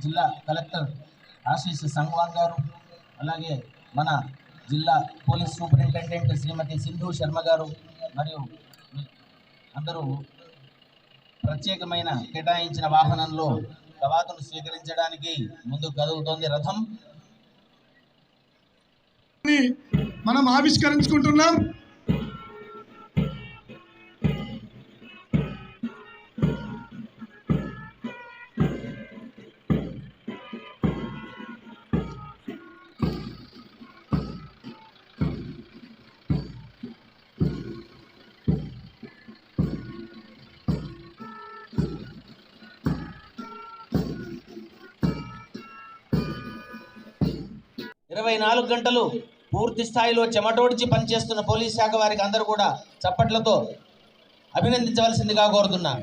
జిల్లా కలెక్టర్ ఆశీష్ సంగ్వాన్ గారు, అలాగే మన జిల్లా పోలీస్ సూపరింటెండెంట్ శ్రీమతి సింధు శర్మ గారు మరియు అందరూ ప్రత్యేకమైన కేటాయించిన వాహనంలో కవాతును స్వీకరించడానికి ముందుకు కదులుతోంది రథం. మనం ఆవిష్కరించుకుంటున్నాం. ఇరవై 24 గంటలు పూర్తి స్థాయిలో చెమటోడ్చి పనిచేస్తున్న పోలీస్ శాఖ వారికి అందరూ కూడా చప్పట్లతో అభినందించవలసిందిగా కోరుతున్నాను.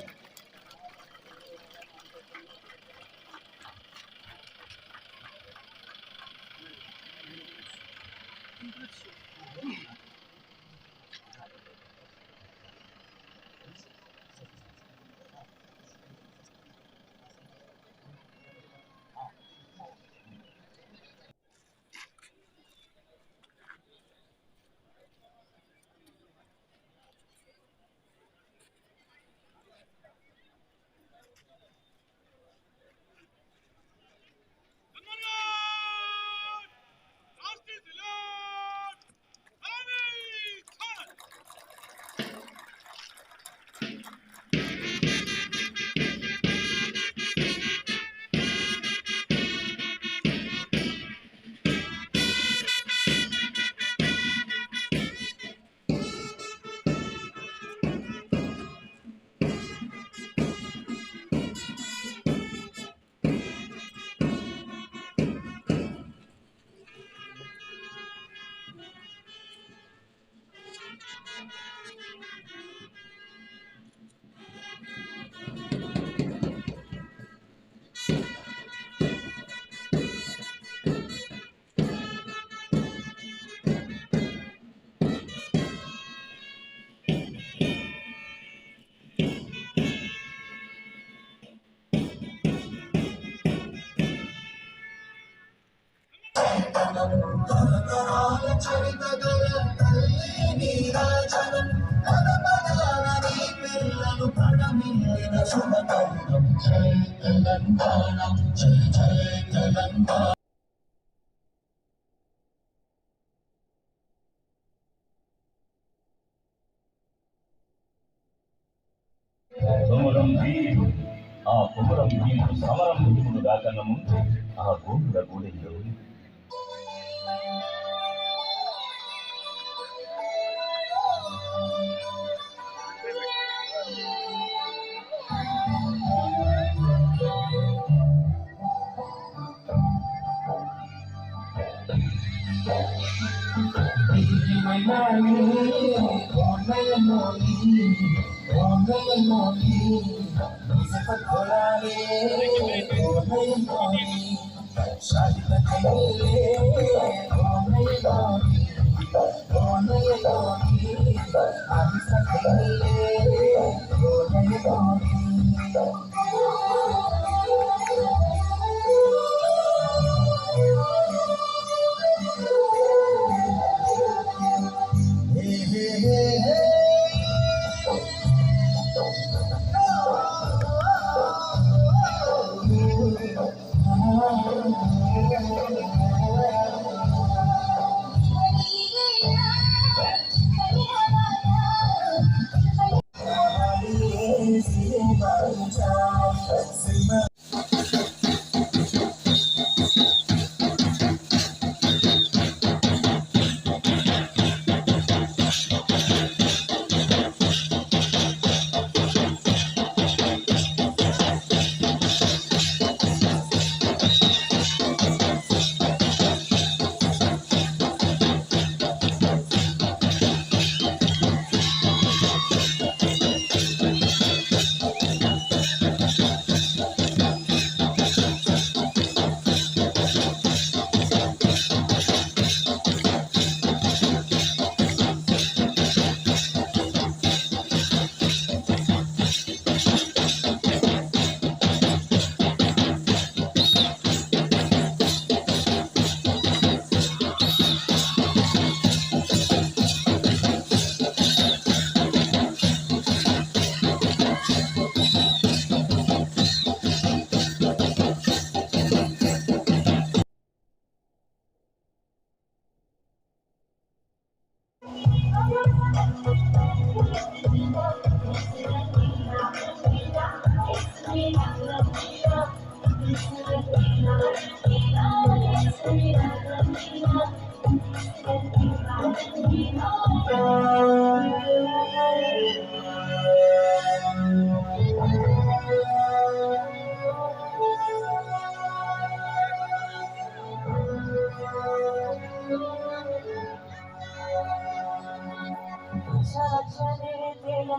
ఆ కుమరం భీముడు సమరం భీముడు దాకన్న ముందు ఆ గోపుర గూడెంలో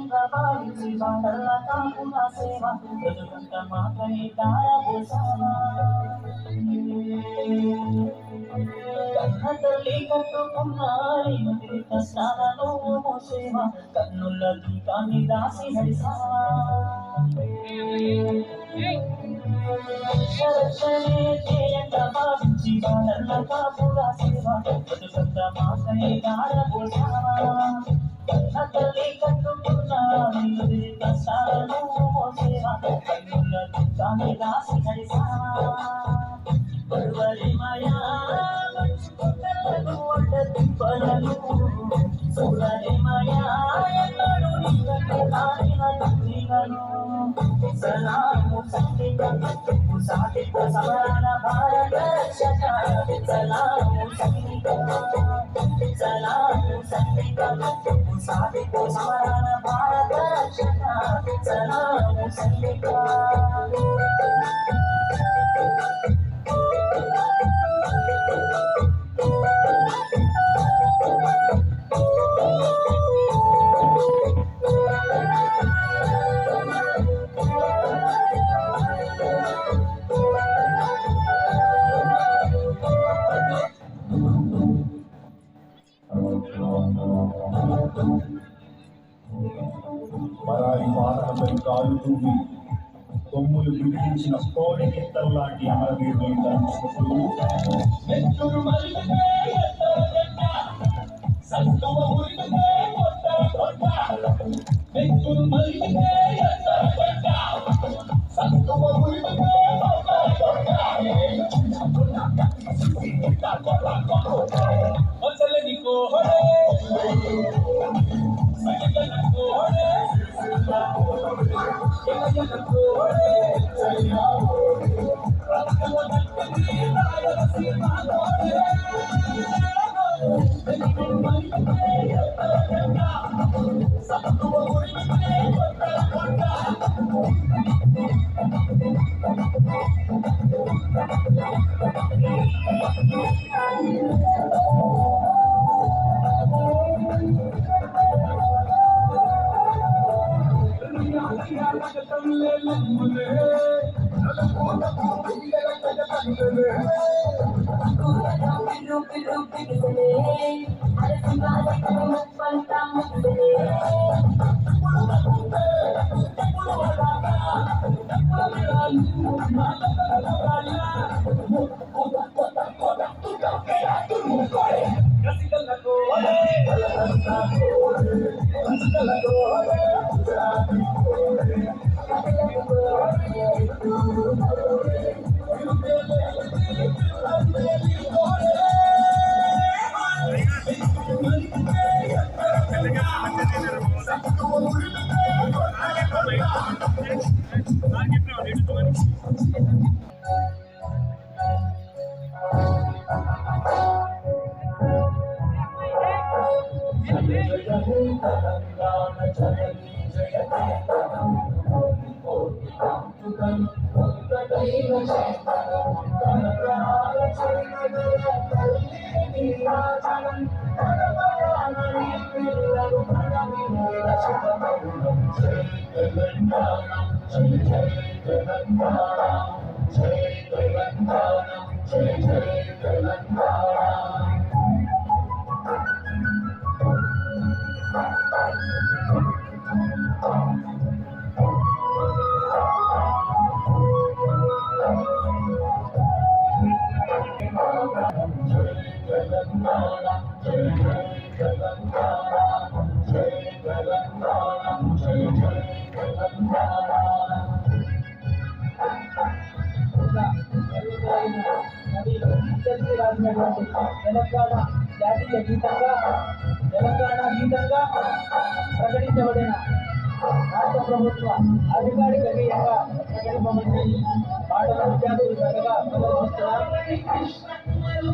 జయంగా భావించి బాటల కాపుల సేవ బ్రతుకంత మాకై దారబోసావా కన్న తల్లి కట్టుకున్నారి మదిరి కష్టాలను మోసేవ కన్నుల దీపాన్ని దాసి నడిసావా రక్షణే జయంగా భావించి బాటల కాపుల సేవ బ్రతుకంత మాకై దారబోసావా కన్న తల్లి కట్టుకున్నారి మదిరి కష్టాలను మోసేవ కన్నుల దీపాన్ని దాసి నడిసావా మాయా పడలు సురని మాయా ఎన్నడు నీగను సలాము సంగీత సాహిత్య సమాన భారత రక్షక సలాము సంగీత సాహిత్య సమాన భారత రక్షక సలాము సంగీత పరాయి పాటలపై కాలు తూవి కొమ్ములు విడిపించిన కోడి గిత్తల్లాంటి అమరవీరులు తలుచుకుంటూ తెలంగాణ జాతీయ గీతంగా తెలంగాణ గీతంగా ప్రకటించబడిన రాష్ట్ర ప్రభుత్వ అధికారిక గేయంగా ప్రకటింపబడిన పాటల విద్యార్థులు చక్కగా ప్రదర్శిస్తున్నారు.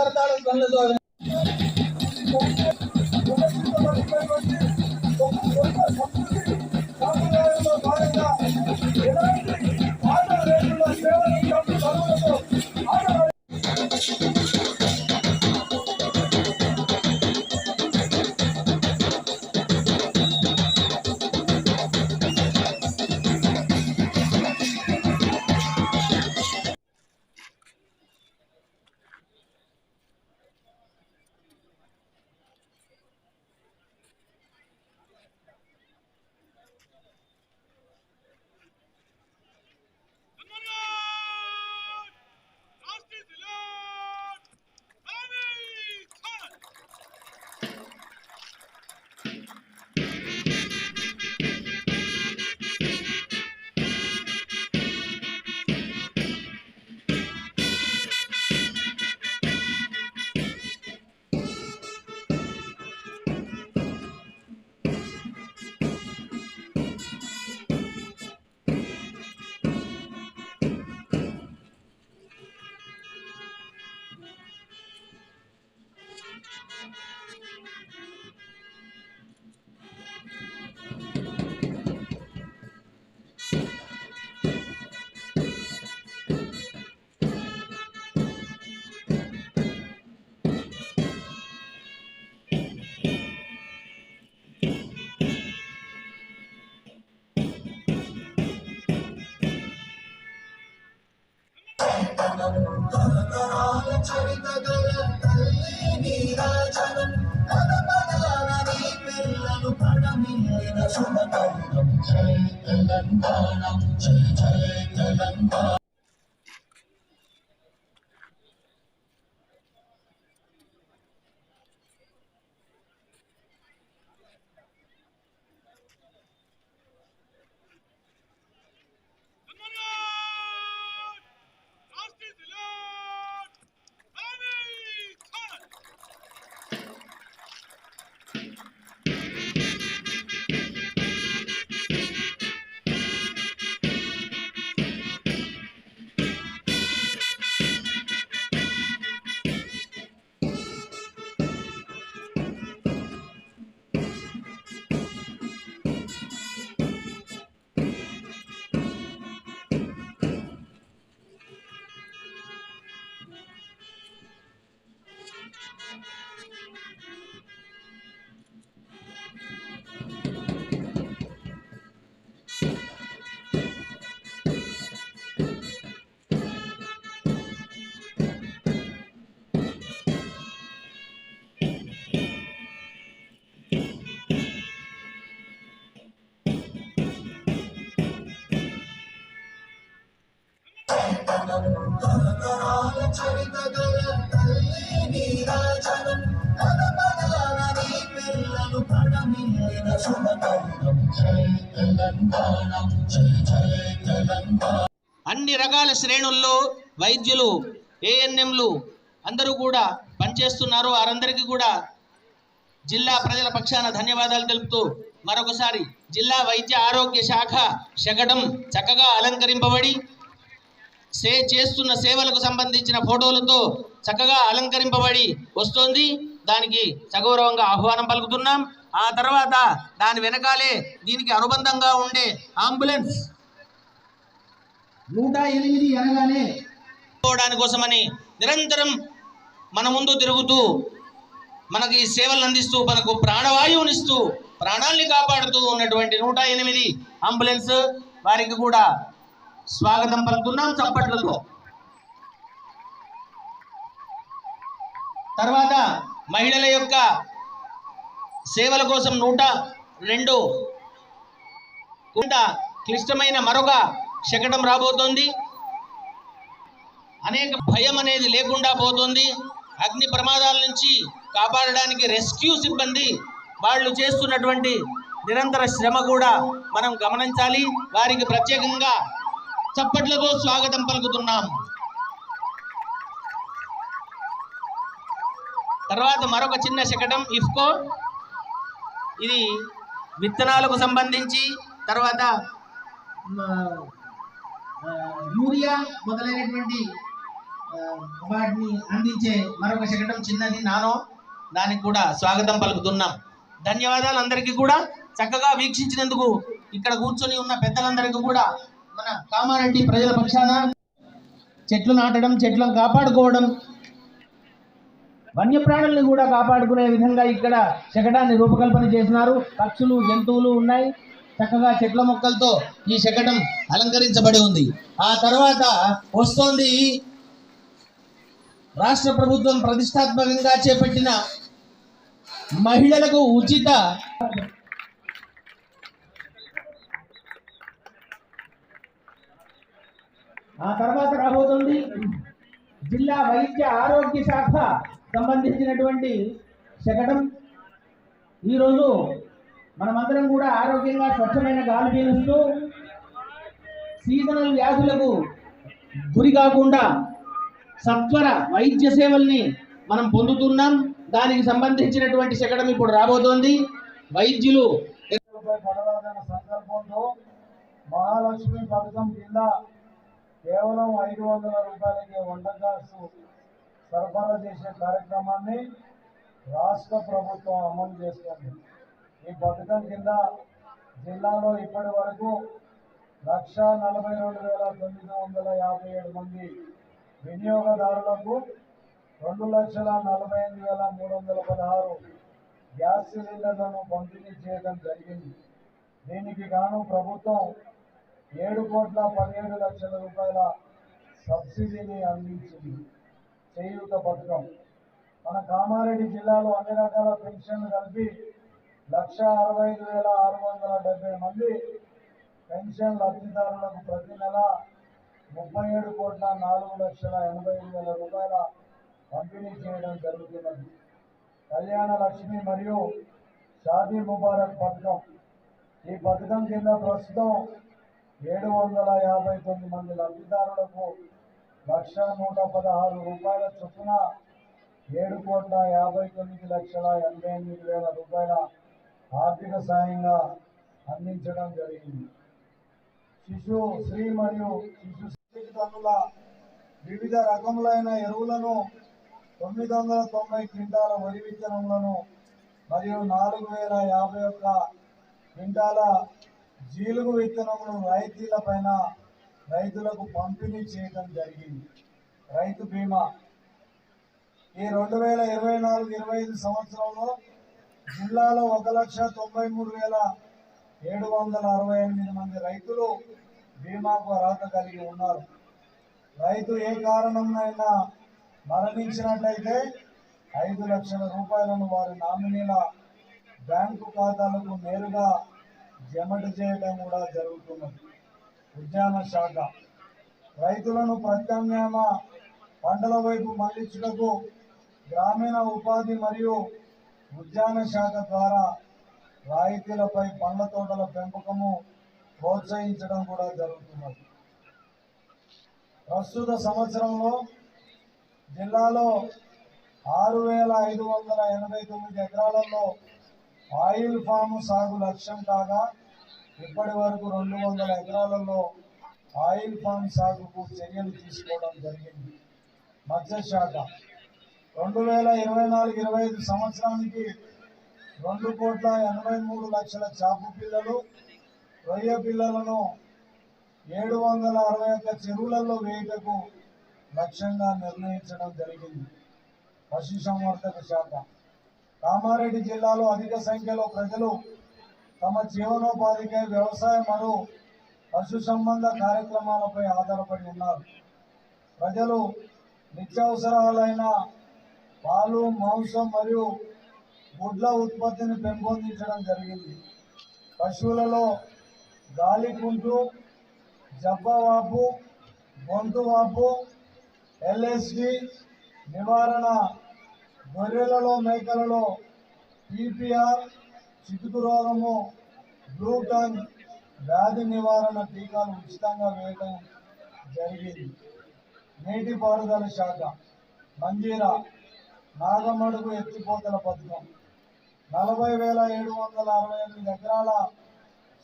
కరతాళ ధ్వనులతో అన్ని రకాల శ్రేణుల్లో వైద్యులు, ఏఎన్ఎంలు అందరూ కూడా పనిచేస్తున్నారు. వారందరికీ కూడా జిల్లా ప్రజల పక్షాన ధన్యవాదాలు తెలుపుతూ మరొకసారి జిల్లా వైద్య ఆరోగ్య శాఖ శకటం చక్కగా అలంకరింపబడి చేస్తున్న సేవలకు సంబంధించిన ఫోటోలతో చక్కగా అలంకరింపబడి వస్తోంది. దానికి సగౌరవంగా ఆహ్వానం పలుకుతున్నాం. ఆ తర్వాత దాని వెనకాలే దీనికి అనుబంధంగా ఉండే అంబులెన్స్ 108 అనగానే పోవడానికి కోసమని నిరంతరం మన ముందు తిరుగుతూ మనకి సేవలు అందిస్తూ మనకు ప్రాణవాయువునిస్తూ ప్రాణాల్ని కాపాడుతూ ఉన్నటువంటి 108 అంబులెన్స్ వారికి కూడా స్వాగతం పలుకుతున్నాం చప్పట్లతో. తర్వాత మహిళల యొక్క సేవల కోసం 102 కొంత క్లిష్టమైన మరొక శకటం రాబోతోంది. అనేక భయం అనేది లేకుండా పోతుంది. అగ్ని ప్రమాదాల నుంచి కాపాడడానికి రెస్క్యూ సిబ్బంది వాళ్ళు చేస్తున్నటువంటి నిరంతర శ్రమ కూడా మనం గమనించాలి. వారికి ప్రత్యేకంగా చప్పట్లతో స్వాగతం పలుకుతున్నాం. తర్వాత మరొక చిన్న శకటం ఇఫ్కో, ఇది విత్తనాలకు సంబంధించి, తర్వాత యూరియా మొదలైనటువంటి వాటిని అందించే మరొక శకటం చిన్నది నానో, దానికి కూడా స్వాగతం పలుకుతున్నాం. ధన్యవాదాలు అందరికీ కూడా. చక్కగా వీక్షించినందుకు ఇక్కడ కూర్చొని ఉన్న పెద్దలందరికీ కూడా మన కామారెడ్డి ప్రజల పక్షాన చెట్లు నాటడం, చెట్లను కాపాడుకోవడం, వన్యప్రాణుల్ని కూడా కాపాడుకునే విధంగా ఇక్కడ శకటాన్ని రూపకల్పన చేసినారు. పక్షులు, జంతువులు ఉన్నాయి. చక్కగా చెట్ల మొక్కలతో ఈ శకటం అలంకరించబడి ఉంది. ఆ తర్వాత వస్తోంది రాష్ట్ర ప్రభుత్వం ప్రతిష్టాత్మకంగా చేపట్టిన మహిళలకు ఉచిత ఆ తర్వాత రాబోతుంది జిల్లా వైద్య ఆరోగ్య శాఖ సంబంధించినటువంటి శకటం. ఈరోజు మనమందరం కూడా ఆరోగ్యంగా స్వచ్ఛమైన గాలి పీలుస్తూ సీజనల్ వ్యాధులకు గురి కాకుండా సత్వర వైద్య సేవల్ని మనం పొందుతున్నాం. దానికి సంబంధించినటువంటి శకటం ఇప్పుడు రాబోతోంది. వైద్యులు పడవాలన్న సంకల్పంతో మహాలక్ష్మి పథకం కింద కేవలం 500 రూపాయలకి వంట గ్యాస్ సరఫరా చేసే కార్యక్రమాన్ని రాష్ట్ర ప్రభుత్వం అమలు చేస్తుంది. ఈ పథకం కింద జిల్లాలో ఇప్పటి వరకు 1,42,957 మంది వినియోగదారులకు 2,48,316 గ్యాస్ సిలిండర్లను పంపిణీ చేయడం జరిగింది. దీనికి గాను ప్రభుత్వం 7,17,00,000 రూపాయల సబ్సిడీని అందించింది. చేయూత పథకం మన కామారెడ్డి జిల్లాలో అన్ని రకాల పెన్షన్లు కలిపి 1,65,670 మంది పెన్షన్ లబ్ధిదారులకు ప్రతి నెల 37,04,85,000 రూపాయల పంపిణీ చేయడం జరుగుతున్నది. కళ్యాణ లక్ష్మి మరియు షాదీ ముబారక్ పథకం, ఈ పథకం కింద ప్రస్తుతం 759 మంది లబ్ధిదారులకు 1,116 రూపాయల చొప్పున 7,59,88,000 రూపాయల ఆర్థిక సాయంగా అందించడం జరిగింది. శిశు శ్రీ మరియు శిశు తల్లుల వివిధ రకములైన ఎరువులను 990 క్వింటాల వరి విత్తనములను మరియు 4,051 క్వింటాల జీలుగు విత్తనములు రైతులకు పంపిణీ చేయడం జరిగింది. రైతు బీమా ఈ 2024-25 సంవత్సరంలో జిల్లాలో 1,93,768 మంది రైతులు బీమాకు అర్హత కలిగి ఉన్నారు. రైతు ఏ కారణంనైనా మరణించినట్లయితే 5 లక్షల రూపాయలను వారి నామినీల బ్యాంకు ఖాతాలకు నేరుగా జమ చేయడం కూడా జరుగుతున్నది. ఉద్యాన శాఖ రైతులను ప్రత్యామ్నాయ పంటల వైపు మళ్లించుటకు గ్రామీణ ఉపాధి మరియు ఉద్యాన శాఖ ద్వారా రాయితీలపై పండ్ల తోటల పెంపకము ప్రోత్సహించడం కూడా జరుగుతున్నది. ప్రస్తుత సంవత్సరంలో జిల్లాలో 6,589 ఎకరాలలో ఆయిల్ ఫామ్ సాగు లక్ష్యం కాగా ఇప్పటి వరకు 200 ఎకరాలలో ఆయిల్ ఫామ్ సాగుకు చర్యలు తీసుకోవడం జరిగింది. మత్స్యశాఖ 2024-25 సంవత్సరానికి 2,83,00,000 చేప పిల్లలు, రొయ్య పిల్లలను 761 చెరువులలో వేయటకు లక్ష్యంగా నిర్ణయించడం జరిగింది. పశుసంవర్ధక శాఖ కామారెడ్డి జిల్లాలో అధిక సంఖ్యలో ప్రజలు తమ జీవనోపాధికై వ్యవసాయ మరియు పశు సంబంధ కార్యక్రమాలపై ఆధారపడి ఉన్నారు. ప్రజలు నిత్యావసరాలైన పాలు, మాంసం మరియు గుడ్ల ఉత్పత్తిని పెంపొందించడం జరిగింది. పశువులలో గాలికుంటు, జబ్బవాపు, గొంతు వాపు, ఎల్ఎస్డి నివారణ, గొర్రెలలో మేకలలో పీపీఆర్, చితుకు రోగము, గ్లూటన్ వ్యాధి నివారణ టీకాలు ఉచితంగా వేయడం జరిగింది. నీటిపారుదల శాఖ మంజీరా నాగమడుగు ఎత్తిపోతల పథకం 40,768 ఎకరాల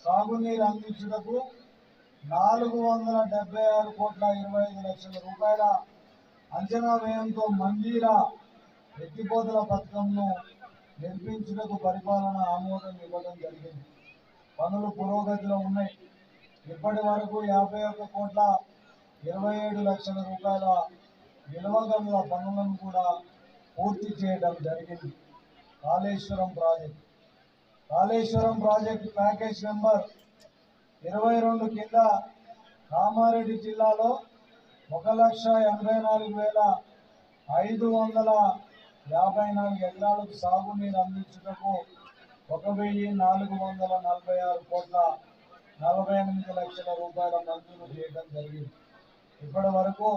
సాగునీరు అందించుటకు 476,25,00,000 రూపాయల అంచనా వ్యయంతో మంజీరా ఎత్తిపోతల పథకంను నిర్మించుటకు పరిపాలన ఆమోదం ఇవ్వడం జరిగింది. పనులు పురోగతిలో ఉన్నాయి. ఇప్పటి వరకు 51,27,00,000 రూపాయల విలువగల పనులను కూడా పూర్తి చేయడం జరిగింది. కాళేశ్వరం ప్రాజెక్టు ప్యాకేజ్ నెంబర్ 22 కింద కామారెడ్డి జిల్లాలో 1,84,554 ఎకరాలకు సాగునీరు అందించుటకు 1,446,48,00,000 రూపాయల మంజూరు చేయడం జరిగింది. ఇప్పటి వరకు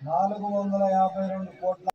452 కోట్ల